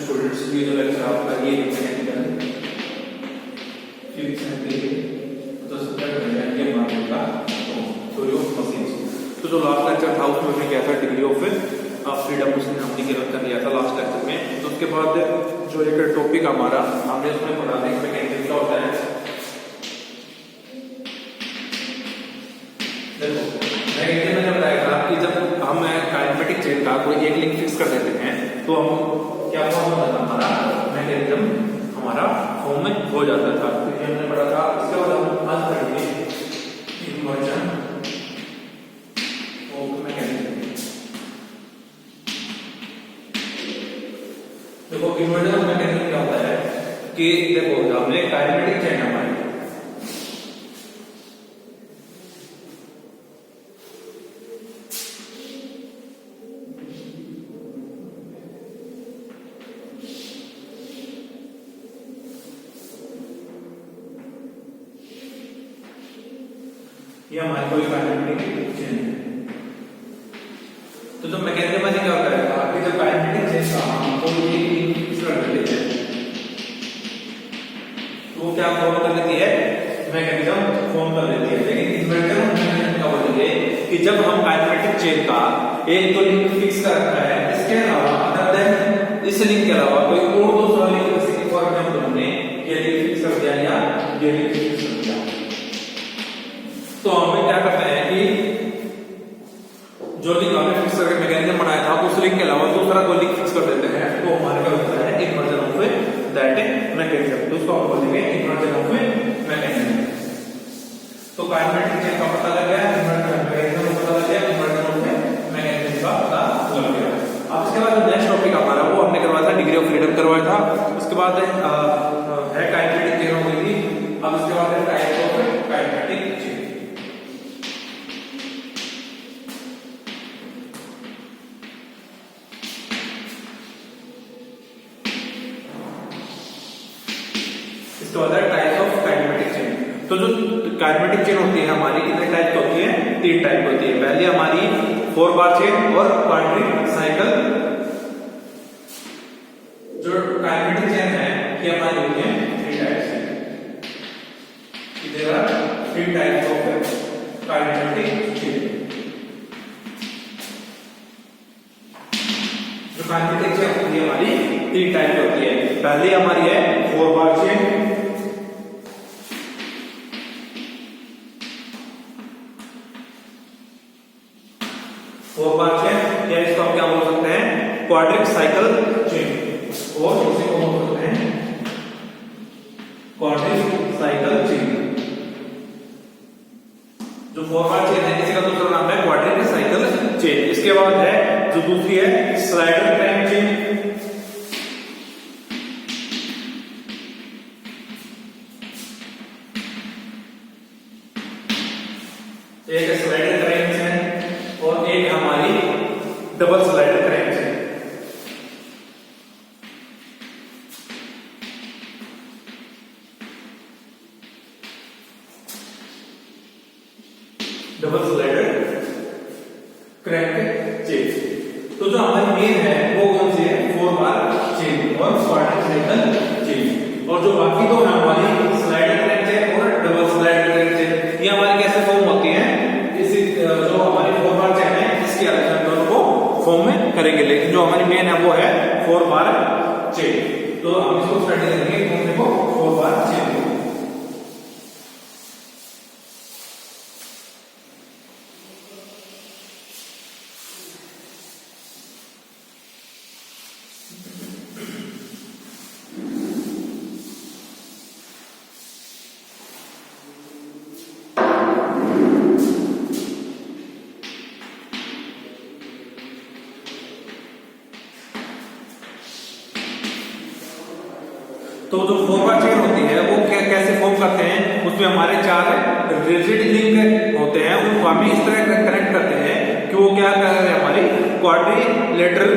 Students, ये जो lecture आपका ये मैकेनिकल फिफ्थ सेम के लिए तो सब्जेक्ट बन जाएंगे माध्यम का थ्योरी ऑफ मशीन्स। तो जो लास्ट लेक्चर था उसमें हमने किया था डिग्री ऑफ फ्रीडम, उसने हमने कर लिया था लास्ट लेक्चर में। तो उसके बाद जो एक टॉपिक हमारा हमने उसमें पढ़ा था मैकेनिकल क्या होता है। देखो मैकेनिकल में मैंने बताया था कि जब हम काइनेमेटिक चेन का कोई एक लिंक फिक्स कर देते हैं तो हम क्या फॉर्म होता था हमारा मैकेनिज्म हमारा फॉर्म में हो जाता था। तो ये हमने पढ़ा था। इसके बाद हम आज पढ़ेंगे इन्वर्जन ऑफ मैकेनिज्म। देखो इन्वर्जन ऑफ मैकेनिज्म क्या होता है कि देखो हमने काइनेमेटिक चेन हमारी ये हमारी कोई काइनेमेटिक चेन है। तो जो मैकेनिज्म में क्या होता है कि जब काइनेमेटिक चेन का हम कोई एक फिक्स कर देते हैं तो वो क्या फॉर्म कर लेती है, मैकेनिज्म फॉर्म कर लेती है। लेकिन इन्वर्जन ऑफ मैकेनिज्म का बोलेंगे कि जब हम काइनेमेटिक चेन का एक तो लिंक फिक्स कर रखा है, इसके अलावा अदर देन इस लिंक के अलावा कोई और दूसरा लिंक, जैसे कि फॉर एग्जांपल हमने ये लिंक फिक्स कर दिया या ये लिंक फिक्स कर दिया, तो हमें क्या करते हैं कि जो लिंक हमने फिक्स करके मैकेनिज्म बनाया था उस लिंक के अलावा दूसरा कोई लिंक फिक्स कर देते हैं तो हमारे क्या होता है इन्वर्जन ऑफ दैट मैकेनिज्म। तो उसको हम बोलेंगे इन्वर्जन ऑफ मैकेनिज्म। तो काइनेमेटिक चेन का पता लग गया, इन्वर्जन मैकेनिज्म का पता लग गया, इन्वर्जन ऑफ मैकेनिज्म का पता लग गया। अब इसके बाद नेक्स्ट टॉपिक हमारा वो हमने करवाया था डिग्री ऑफ फ्रीडम करवाया था। उसके बाद है काइनेमेटिक चेन हो गई थी। अब इसके बाद है type of kinematic chain. Types of kinematic chain. तो जो काइनेमेटिक चेन होती है हमारी कितने टाइप की होती है, 3 टाइप की होती है। पहले हमारी 4 बार चेन और क्वाड्रिक साइकिल। जो काइनेमेटिक चेन है ये हमारी होती है 3 टाइप्स की। There are 3 types of kinematic chain. जो काइनेमेटिक चेन होती है हमारी 3 टाइप की होती है। पहली हमारी है 4 बार चेन। या इसको हम क्या बोल सकते हैं क्वाड्रिक साइकिल चेन, और इसे को बोल सकते हैं क्वाड्रिक साइकिल चेन। जो 4 बार चेन है इसका दूसरा नाम है क्वाड्रिक साइकिल चेन। इसके बाद है जो दूसरी है स्लाइडर क्रैंक चेन। एक स्लाइडर क्रैंक चेन और एक हमारी double slider crank chain. Double slider crank chain. तो जो हमारी मेन है वो कौन सी है, 4 बार चेन और क्वाड्रिक साइकिल चेन। और जो बाकी दो है हमारी स्लाइडर क्रैंक चेन और डबल स्लाइडर क्रैंक चेन, ये हमारी कैसे फॉर्म होती है, इसी जो हमारी 4 बार चेन है इसके अलग दोनों को फॉर्म में करेंगे। लेकिन जो हमारी मेन है वो है 4 बार चेन। तो हम इसको स्टडी करेंगे कौन से को 4 बार चेन को। तो जो 4 बार चेन होती है वो कैसे फॉर्म करते हैं, उसमें हमारे 4 रिजिड लिंक होते हैं, उनको हम इस तरह कनेक्ट करते हैं कि वो क्या कर रहे हैं हमारी क्वाड्रिलेटरल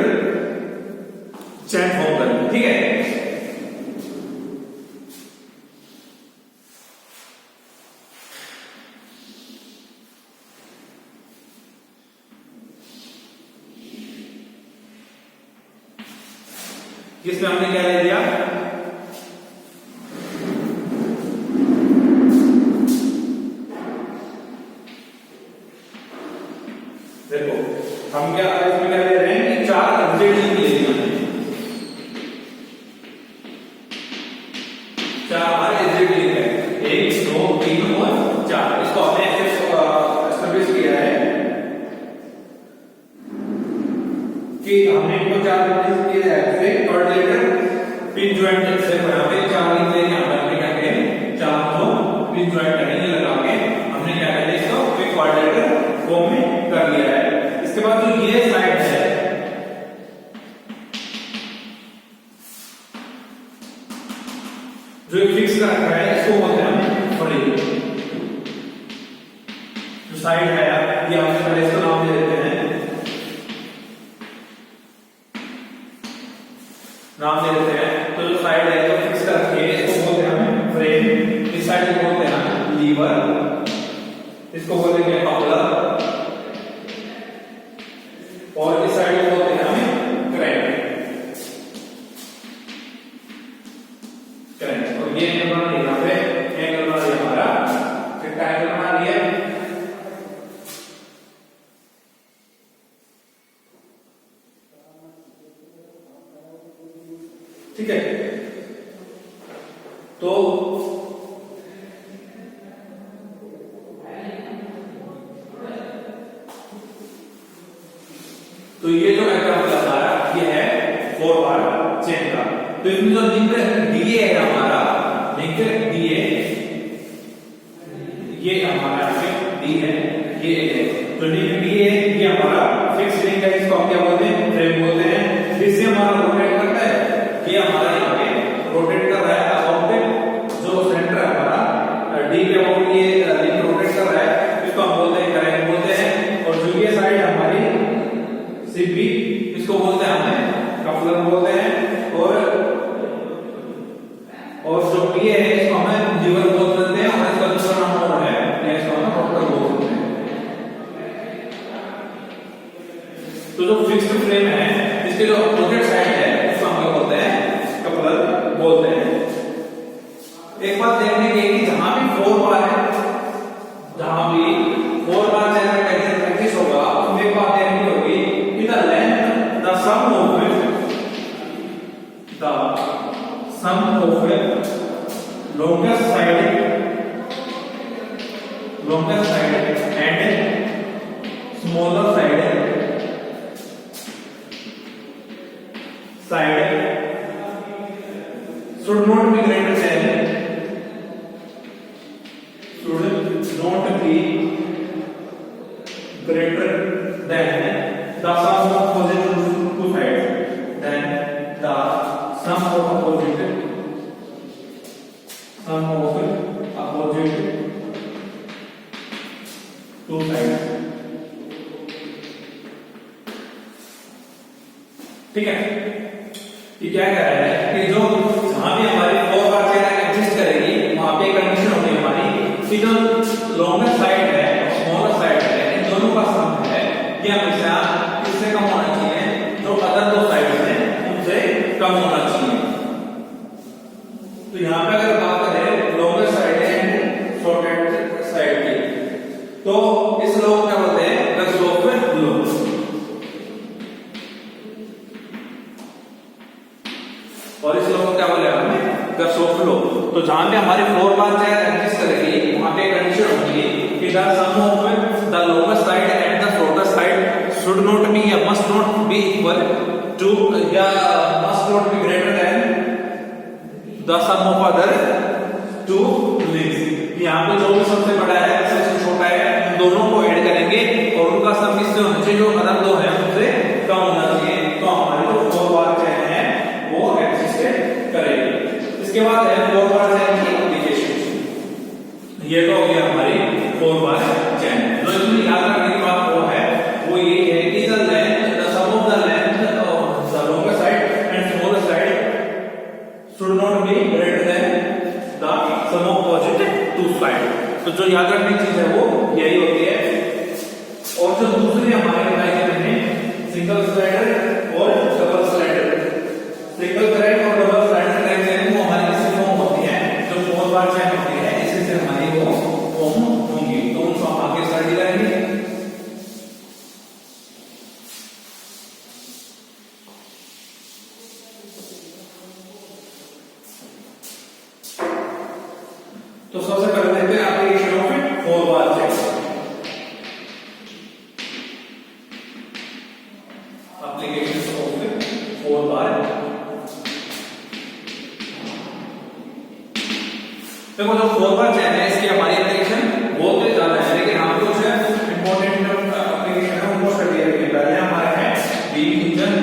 चेन फॉर्म कर रहे हैं। ठीक है। जिसमें हमने क्या ले दिया, देखो हम क्या इसमें क्या ले रहे हैं कि 4 एग्जिट लिंक ले लिए हमने, 4 हमारे एग्जिट लिंक है, 1 2 3 और 4। इसको हमने एस्टेब्लिश किया है कि हमने इनको 4 लिंक किए हैं, फिर कोऑर्डिनेटर पिन जॉइंट से यहाँ पे 4 लिंक लेके हमने क्या किया, 4 को पिन जॉइंट नहीं लगा के हमने क्या किया, इसको फिर कोऑर्डिनेटर फॉर्म में कर लिया है। इसके बाद जो ये साइड है, जो फिक्स कर रखा है, इसको बोलते हैं फ्रेम। जो साइड है ये हम पहले इसका नाम दे देते हैं, नाम दे देते हैं। तो जो साइड है तो फिक्स कर रखी है, इसको बोलते हैं फ्रेम। इस साइड को बोलते हैं लीवर, इसको बोलेंगे कपलर, और इस साइड को बोलते हैं हमें क्रैंक। क्रैंक और ये एंगल बना लिया, यहाँ पे एंगल बना लिया हमारा, फिर ट्रायंगल बना लिया। ठीक है, तो ये जो एग्जांपल हमारा ये है 4 बार चेन का। तो इसमें जो लिंक डीए है हमारा, लिंक डीए, ये हमारा डी है, ये है। तो लिंक डीए ये हमारा फिक्स लिंक है, इसको हम क्या बोलते हैं, फ्रेम बोलते हैं। जिससे हमारा रोटेट करता है, ये हमारा यहाँ पे रोटेट कर रहा है अबाउट जो सेंटर है हमारा डी के अबाउट ये लिंक रोटेट कर रहा है, इसको हम बोलते हैं क्रैंक बोलते हैं। और जो ये साइड हमारी सीबी, इसको बोलते हैं हमें कपलर बोलते हैं। और जो पी है इसको हमें लीवर बोल देते हैं, और इसका दूसरा नाम और है, इसको हम रोटर बोल देते हैं। तो जो फिक्स्ड फ्रेम है, इसके जो अपोजिट साइड है, इसको हम बोलते हैं कपलर बोलते हैं। एक बात देखने की कि जहां भी 4 बार है, जहां भी 4 बार चैनल कैसे प्रैक्टिस होगा, उसमें एक बात देखनी होगी कि the length, the sum of longest side and smaller side should not be greater than the sum of opposite two sides, then the sum of opposite two sides। ठीक है, ये क्या कह रहा है कि जो जहां भी हमारी 4 बार चेन एग्जिस्ट करेगी, वहां पे कंडीशन होगी हमारी कि जो लॉन्गेस्ट साइड है और स्मॉलर साइड है, इन दोनों का सम है ये हमेशा किससे कम होना चाहिए, जो अदर 2 साइड हैं उनसे कम होना चाहिए। तो यहाँ पे अगर बात करें लॉन्गेस्ट साइड है शॉर्टेस्ट साइड की, तो इस लॉ को क्या बोलते हैं, गर्शॉफ लॉ। और इस लॉ को क्या बोले हमने, गर्शॉफ लॉ। तो जहां पे हमारे 4 बार चेन एग्जिस्ट करेगी, वहां पे कंडीशन होगी कि the sum of the longest side and the shortest side should not be या must not be equal to या must not be greater than the sum of other 2 links. यहाँ पे जो भी सबसे बड़ा है, सबसे छोटा है, उन दोनों को ऐड करेंगे और उनका सम किससे होना चाहिए, जो अदर 2 है उनसे कम होना चाहिए। तो हमारे जो 4 बार चेन है वो एग्जिस्ट करेगी। इसके बाद है 4 बार चेन की एप्लीकेशन। ये तो हो गया हमारी 4 बार चेन। जो इसमें याद रखने की बात वो है, वो ये है कि the length, the sum of the length of the longer side and smaller side should not be greater than the sum of opposite 2 side. तो जो याद रखने की चीज है वो यही होती है। और जो दूसरी हमारे बताई गई है सिंगल स्लाइडर और डबल स्लाइडर। सिंगल तो सबसे पहले देखते हैं application of 4 bar chain. Application of 4 बार। देखो जो 4 बार चेन है इसकी हमारी एप्लीकेशन बहुत ही ज्यादा है, लेकिन हम कुछ इंपॉर्टेंट एप्लीकेशन है उनको स्टडी करेंगे। पहले हमारा है बीम इंजन,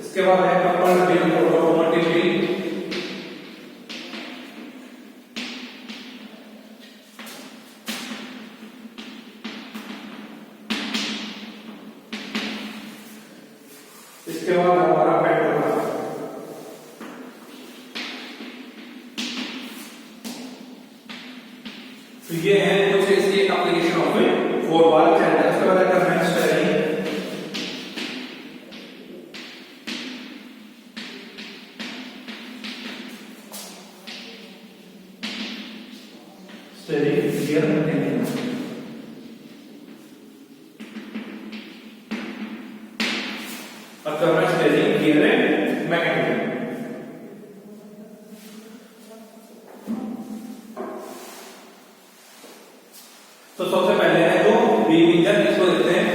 इसके बाद है कपल्ड व्हील ऑटोमोटिव व्हील, इसके बाद हमारा पेट्रोल। तो ये है कुछ इसकी एप्लीकेशन ऑफ 4 बार चेन। उसके बाद करना है स्टेयरिंग, स्टेयरिंग गियर मैकेनिज्म। अब करना है स्टेयरिंग गियर मैकेनिज्म। तो सबसे पहले है जो बीम इंजन, इसको देखते हैं।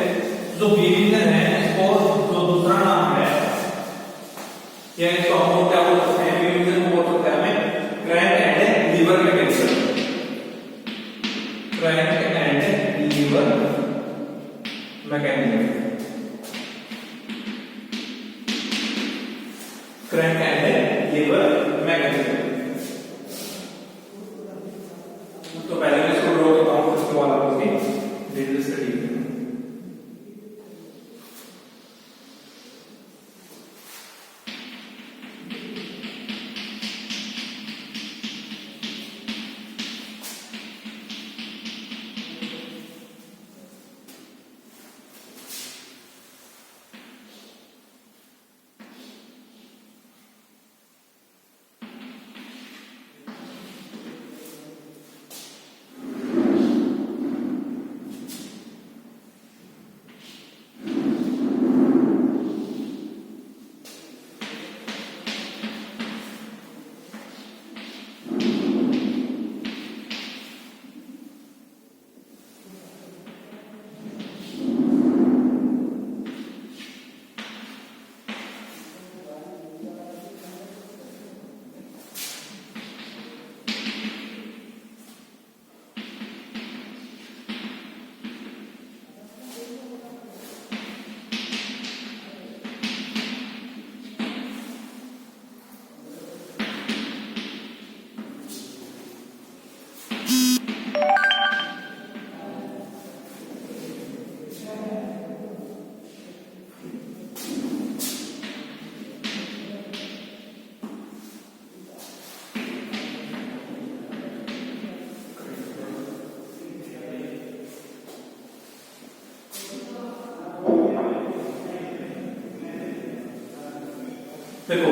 जो बीम इंजन है इसको जो दूसरा नाम है या इसको हम क्या बोल सकते हैं, बीम इंजन को बोल सकते हैं हमें crank and liver mechanism. Crank and liver mechanism, crank and liver mechanism. तो पहले मैं इसको ड्रॉ करता हूं, उसके बाद आप इसकी डिटेल स्टडी करेंगे। देखो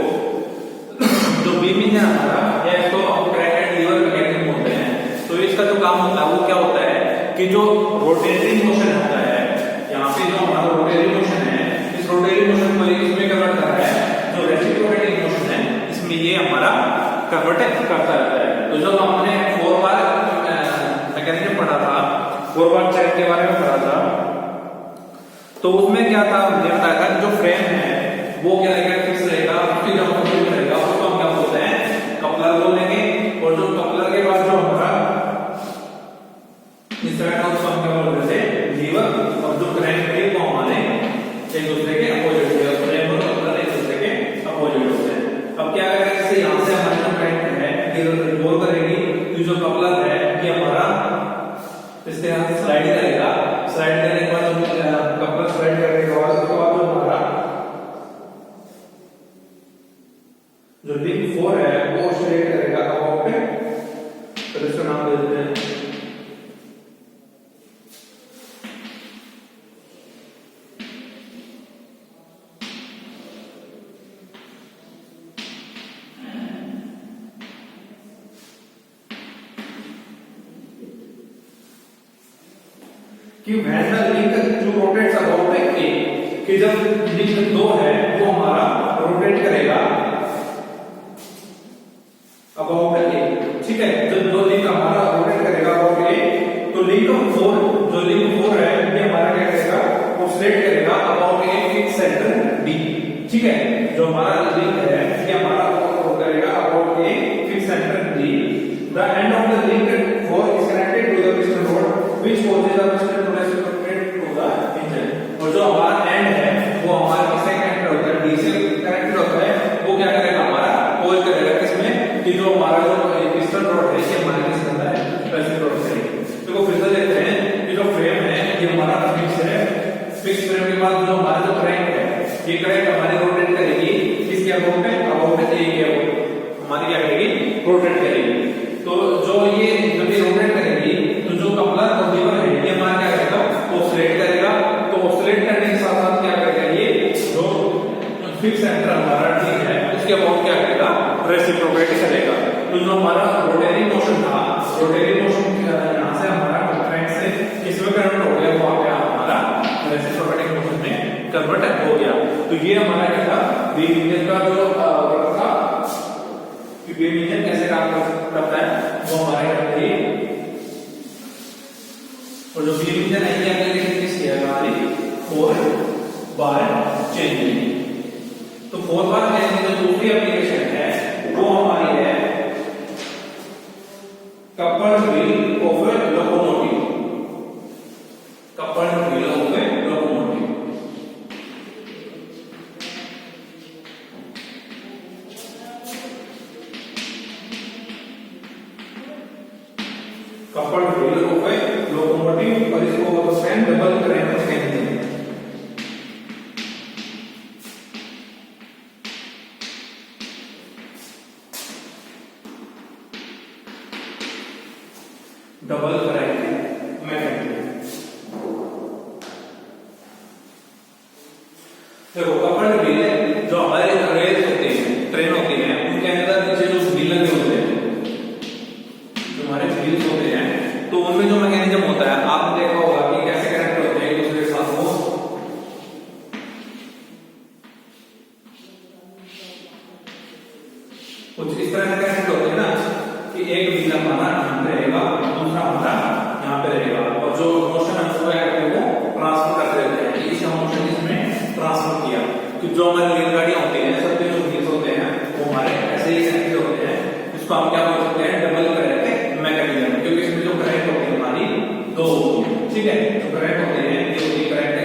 जो बीम इंजन हमारा है इसको हम क्रैंक एंड लीवर मैकेनिज्म बोलते हैं। तो इसका जो काम होता है वो क्या होता है कि जो रोटेटिंग मोशन होता है, यहाँ पे जो हमारा रोटेटिंग मोशन है, इस रोटेटिंग मोशन को इसमें कन्वर्ट कर रहा है। जो रेसिप्रोकेटिंग मोशन है इसमें ये हमारा कन्वर्ट करता रहता है। तो जब हमने 4 बार मैकेनिज्म पढ़ा था, 4 बार चेन के बारे में पढ़ा था, तो उसमें क्या था, हमने बताया था कि जो फ्रेम है वो क्या रहेगा, फिक्स रहेगा, उसकी जो कंप्लीट रहेगा उसको हम क्या बोलते हैं, कपलर बोलेंगे। और जो कपलर के बाद जो हमारा इस तरह का उसको हम क्या बोलते हैं, लीवर। और जो क्रैंक है वो हमारे एक दूसरे के अपोजिट है, फ्रेम और कपलर एक दूसरे के अपोजिट होते हैं। अब क्या करेंगे, जैसे यहाँ से हमारे जो क्रैंक है रिवॉल्व करेगी, तो जो कपलर है ये हमारा इसके यहाँ से स्लाइड करेगा। स्लाइड करने के बाद कपलर स्लाइड करने के बाद उसके बाद जो हमारा जो लिंक 4 है वो स्ट्रेट करेगा अबाउट पे। तो इसका नाम दे देते हैं कि when the link जो rotates about the A, कि जब लिंक 2 है वो हमारा रोटेट करेगा फिक्स फ्रेम के बाद जो हमारा जो क्रैंक है, ये क्रैंक हमारी रोटेट करेगी किसके अबाउट में, अबाउट ए के अबाउट हमारी क्या करेगी, रोटेट करेगी। तो जो ये जब ये रोटेट करेगी तो जो कपलर और लीवर है ये हमारा क्या करेगा, ऑसिलेट करेगा। तो ऑसिलेट करने के साथ साथ क्या करेगा, ये जो फिक्स सेंटर हमारा ठीक है उसके अबाउट क्या करेगा, रेसिप्रोकेट करेगा। तो जो हमारा रोटेरी मोशन था, रोटेरी मोशन यहाँ से हमारा क्रैंक से किसमें कन्वर्ट हो गया, वो आ गया हमारा रेसिप्रोकेटिंग मोशन में कन्वर्ट हो गया। तो ये हमारा क्या था, बीम इंजन का जो वर्क था कि बीम इंजन कैसे काम करता है वो हमारे करते ही। और जो बीम इंजन है ये एप्लीकेशन किसकी है, हमारी 4 बार चेंजिंग। तो 4 बार चेंजिंग जो दूसरी एप्लीकेशन है वो हमारी है coupled wheel of A locomotive, coupled wheel of A locomotive. Coupled wheel of A locomotive और इसको बोलते हैं double crank mechanism. Double crank mechanism. देखो कपल्ड व्हील जो हमारे रेल्स होते हैं, ट्रेन होती है, उनके अंदर नीचे जो व्हील लगे होते हैं, जो हमारे व्हील्स होते हैं, तो उनमें जो मैकेनिज्म होता है आपने देखा होगा कि कैसे कनेक्ट होते हैं एक दूसरे के साथ। वो कुछ इस तरह से कनेक्ट होते हैं ना कि एक व्हील हमारा यहाँ पे रहेगा, दूसरा हमारा यहाँ पे रहेगा, और जो मोशन है उसको वो ट्रांसफर करते रहते हैं कि इसका मोशन इसमें ट्रांसफर किया। कि जो हमारी रेलगाड़ियां होती हैं, सबके जो व्हील्स होते हैं वो हमारे ऐसे ही कनेक्टेड होते हैं। इसको हम क्या बोल सकते हैं, डबल क्रैंक मैकेनिज्म, क्योंकि इसमें जो क्रैंक होती है हमारी दो होती है। ठीक है, जो क्रैंक होते हैं ये होती है क्रैंक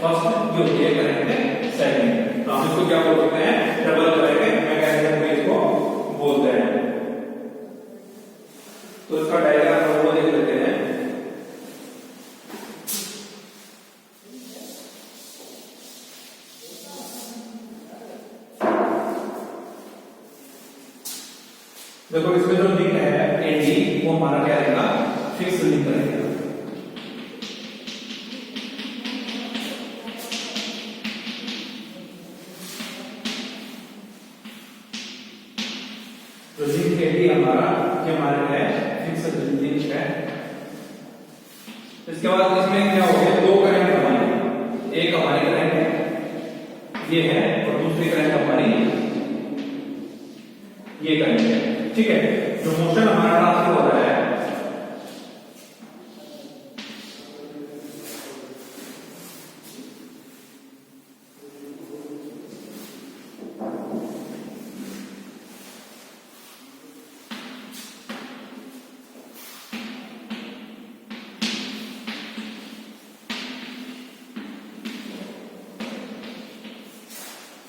फर्स्ट, ये होती है क्रैंक सेकंड। तो हम इसको क्या बोल सकते हैं, डबल क्रैंक मैकेनिज्म में इसको बोलते हैं। तो इसका डायग्राम वो देख लेते हैं। देखो इसमें जो लिंक है एडी वो हमारा क्या रहेगा, फिक्स लिंक रहेगा। जो लिंक एडी हमारा ये हमारे है फिक्स लिंक है। इसके बाद इसमें क्या हो गया, दो करंट हमारी, एक हमारी करंट ये है और दूसरी करंट हमारी ये करंट है। ठीक है, जो मोशन हमारा ट्रांसफर हो रहा है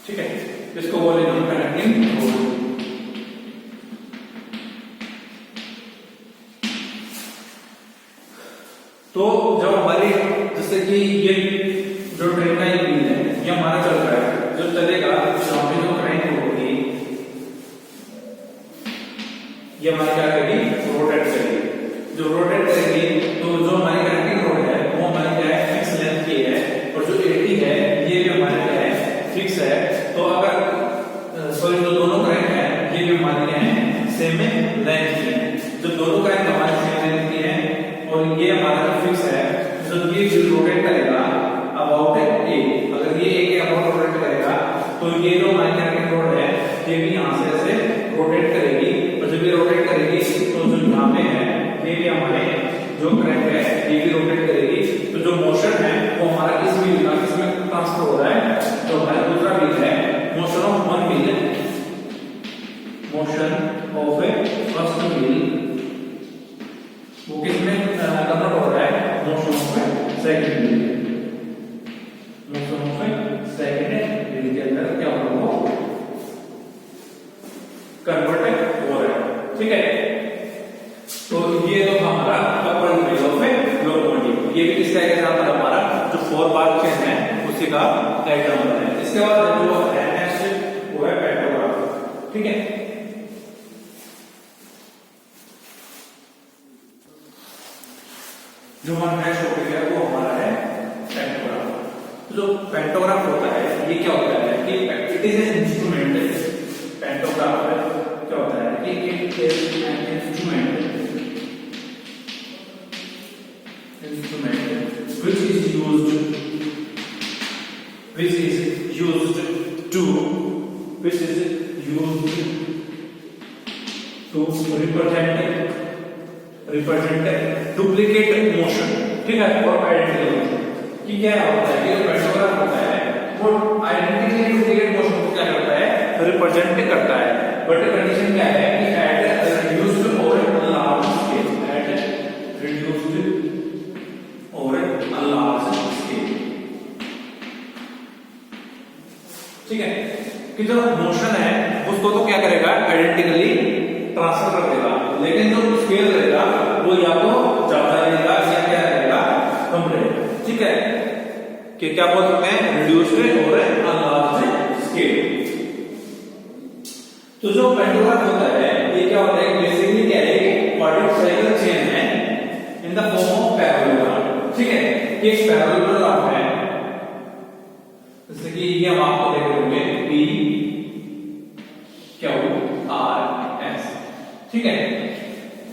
ठीक है, इसको बोले हम कनेक्टिंग रोड। तो जब हमारी जैसे कि ये जो ट्रेन का ये व्हील है ये हमारा चल रहा है, जब चलेगा जहां पे जो क्रैंक होगी ये हमारी क्या करेगी, रोटेट करेगी। जो रोटेट करेगी तो जो हमारी कनेक्टिंग रोड है वो हमारी क्या है, फिक्स लेंथ की है, और जो 80 है ये भी हमारे क्या है, फिक्स है। तो अगर सॉरी जो दोनों क्रैंक है ये भी हमारे क्या है, सेम लेंथ की है। जो दोनों क्रैंक हमारे सेम लेंथ की है और ये हमारा जो फिक्स है, जो ये रोटेट करेगा अबाउट ए, अगर ये ए के अबाउट रोटेट करेगा तो ये जो हमारी कनेक्टिंग रोड है ये भी यहाँ से ऐसे रोटेट करेगी, और जब ये रोटेट करेगी तो जो यहाँ पे है ये भी हमारे जो क्रैंक है ये भी रोटेट करेगी। तो जो मोशन है वो हमारा इस व्हील का किसमें ट्रांसफर हो रहा है, तो हमारा दूसरा व्हील है motion of one wheel, motion of A first wheel वो किसमें कन्वर्ट हो रहा है, motion of A second wheel, motion of A second wheel के अंदर क्या हो रहा है, कन्वर्ट हो रहा है। ठीक है, तो ये तो हमारा coupled wheel of A locomotive, ये भी किसका एग्जांपल हमारा जो 4 बार चेन है उसी का डायग्राम बनाए। इसके बाद जो है नेक्स्ट वो है पेंटाग्राफ। ठीक है, जो हमारा नेक्स्ट टॉपिक है वो हमारा है पेंटाग्राफ। तो जो पेंटाग्राफ होता है ये क्या होता है कि it is an instrument. Pantograph क्या होता है कि it is an instrument which is used to represent duplicate motion। ठीक है, और आइडेंटिकल मोशन कि क्या होता है कि पेंटाग्राफ होता है वो आइडेंटिकली डुप्लीकेट मोशन को क्या करता है रिप्रेजेंट करता है। बट कंडीशन क्या है कि एट रिड्यूस्ड और लार्ज स्केल, एट रिड्यूस्ड और लार्ज स्केल। ठीक है, कि जो मोशन है उसको तो क्या करेगा आइडेंटिकली ट्रांसफर कर देगा, लेकिन जो स्केल रहेगा वो या तो ज्यादा रहेगा या क्या रहेगा कम रहेगा। ठीक है, कि क्या बोल सकते हैं रिड्यूस्ड और लार्ज स्केल। तो जो पेंटाग्राफ होता है ये क्या होता है बेसिकली क्या है कि क्वाड्रेटिक साइकिल चेन है in the form of parallelogram. ठीक है, ये एक पैरेललोग्राम है, जैसे कि ये हम आपको देख रहे होंगे P Q R S। ठीक है,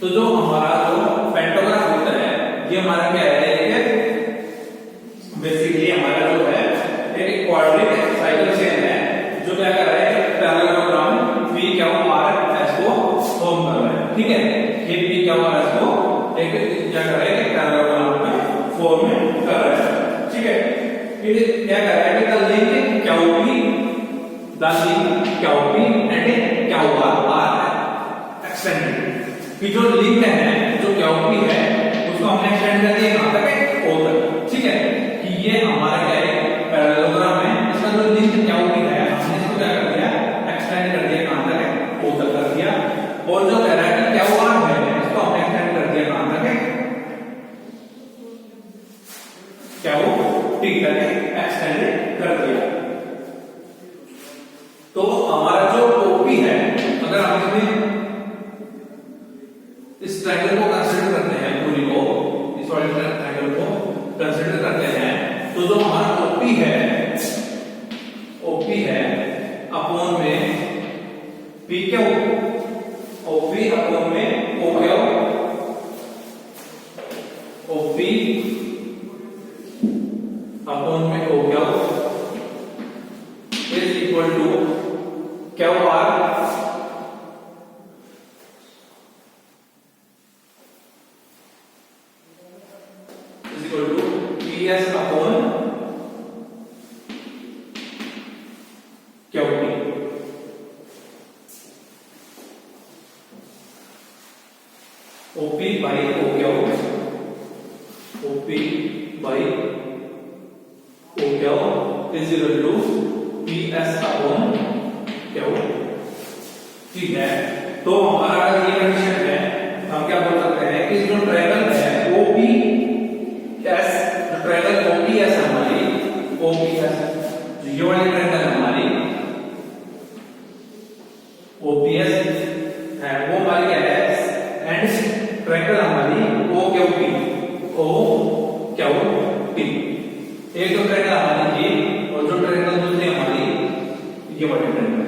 तो जो हमारा जो पेंटाग्राफ होता है ये हमारा क्या है बेसिकली हमारा जो है एक क्वाड्रेटिक साइकिल चेन है जो क्या कर रहा है parallelogram P Q R S को फॉर्म कर रहा है। ठीक है, ये P Q R S को एक क्या कर रहा है कि पैरेललोग्राम में फॉर्म कर रहा है। ठीक है, ये क्या कर रहा है कि the link QP and QR are extended. कि जो लिंक है जो QP है उसको हमने एक्सटेंड कर दिया कहां तक O तक। ठीक है, कि ये हमारा क्या है पैरेललोग्राम है, इसका जो लिंक QP है हमने इसको क्या कर दिया एक्सटेंड कर दिया कहां तक O तक कर दिया। और जो कह रहा है कि QR है इसको हमने एक्सटेंड कर दिया कहां तक QT तक एक्सटेंड कर दिया। तो हमारा जो OP है अगर हम इसमें इस ट्रायंगल को कंसीडर करते हैं पूरी को, इस वाले ट्रायंगल को कंसीडर करते हैं तो जो हमारा OP है अपॉन में PQ, OP अपॉन में OQ, OP अपॉन में OQ is equal to QR is equal to PS upon QT। OP by OQ, OP by OQ is equal to PS upon Q। ठीक है, तो हमारा ये condition है हम क्या बोल सकते हैं कि जो ट्रायंगल है OPS, जो ट्रायंगल OPS हमारी OPS जो ये वाली ट्रायंगल हमारी OPS है वो हमारी क्या है एंड ट्रायंगल हमारी OQP एक तो ट्रायंगल हमारी ये और जो ट्रायंगल दूसरी हमारी ये वाली ट्रायंगल।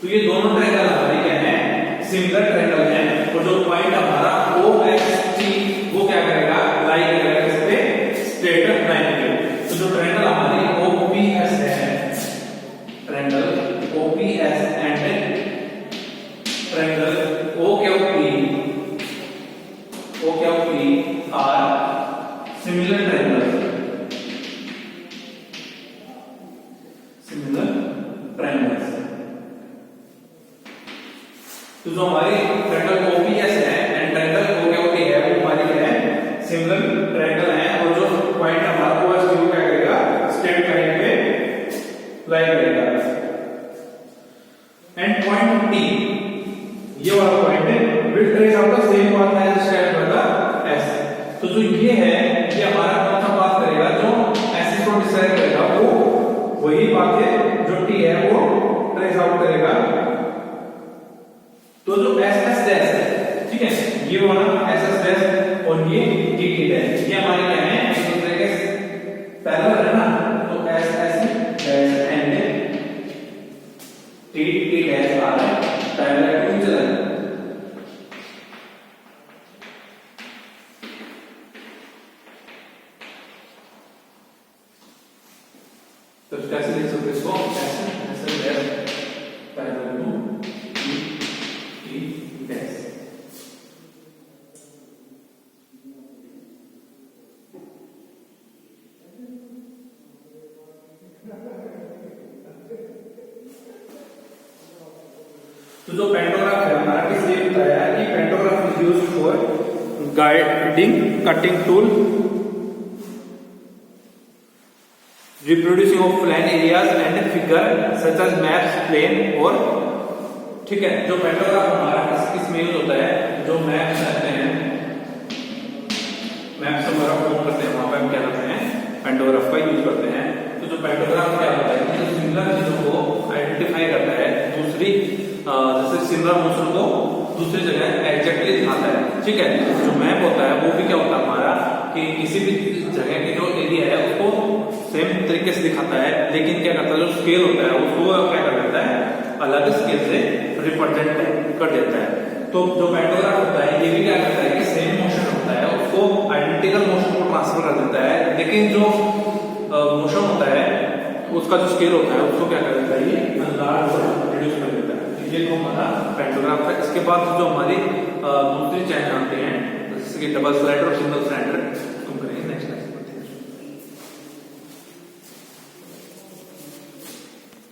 तो ये दोनों ट्रायंगल हमारे क्या है सिमिलर ट्रायंगल है और जो पॉइंट हमारा OXT वो क्या करेगा लाई करेगा इस पे स्ट्रेट लाइन पे। तो जो ट्रायंगल हमारी OPS है, triangle OPS and triangle OQP are similar triangle, तो जो हमारी ट्रायंगल OPS है एंड ट्रायंगल OQT है वो हमारी क्या है सिमिलर ट्रायंगल है और जो पॉइंट हमारा OST वो क्या करेगा स्ट्रेट लाइन पे लाई करेगा। एंड पॉइंट T ये वाला पॉइंट है will trace of the same path as step by the S। तो जो ये है ये हमारा कौन सा पाथ करेगा, जो एक्सिस को डिसाइड करेगा वो वही पाथ है जो टी है वो ट्रेस आउट करेगा। तो जो एस एस डैश है, ठीक है, ये वाला एस एस डैश और ये टी टी डैश, ये हमारे क्या है, एक दूसरे के पैरेलल है ना, तो S S dash and T T dash are parallel to each other. तो कैसे लिख सकते इसको, ऐसे ऐसे dash parallel to T T dash. तो जो पेंटोग्राफ है हमारा किस लिए होता है कि pantograph is used for guiding cutting tool, reproducing of plane areas and figure such as maps plane और, ठीक है, जो पेंटोग्राफ हमारा किस में यूज होता है, जो मैप्स रहते हैं, मैप्स हमारा फॉर्म करते हैं वहां पे हम क्या करते हैं पेंटोग्राफ का यूज करते हैं। तो जो पेंटोग्राफ क्या होता है कि सिमिलर चीजों को आइडेंटिफाई करता है, दूसरी जैसे सिमिलर मोशन को दूसरी जगह एग्जैक्टली दिखाता है, ठीक है। जो मैप होता है वो भी क्या होता है हमारा कि किसी भी जगह के जो एरिया है उसको सेम तरीके से दिखाता है, लेकिन क्या करता है जो स्केल होता है उसको क्या कर देता है अलग स्केल से रिप्रेजेंट कर देता है। तो जो पेंटोग्राफ होता है ये भी क्या करता है कि सेम मोशन होता है उसको आइडेंटिकल मोशन को ट्रांसफर कर देता है, लेकिन जो मोशन होता है उसका जो स्केल होता है उसको क्या कर देता है ये लार्ज रिड्यूस कर देता है। ये तो हमारा पेंटोग्राफ है। इसके बाद जो हमारी दूसरी चैन आते हैं जैसे कि डबल स्लाइडर और सिंगल स्लाइडर,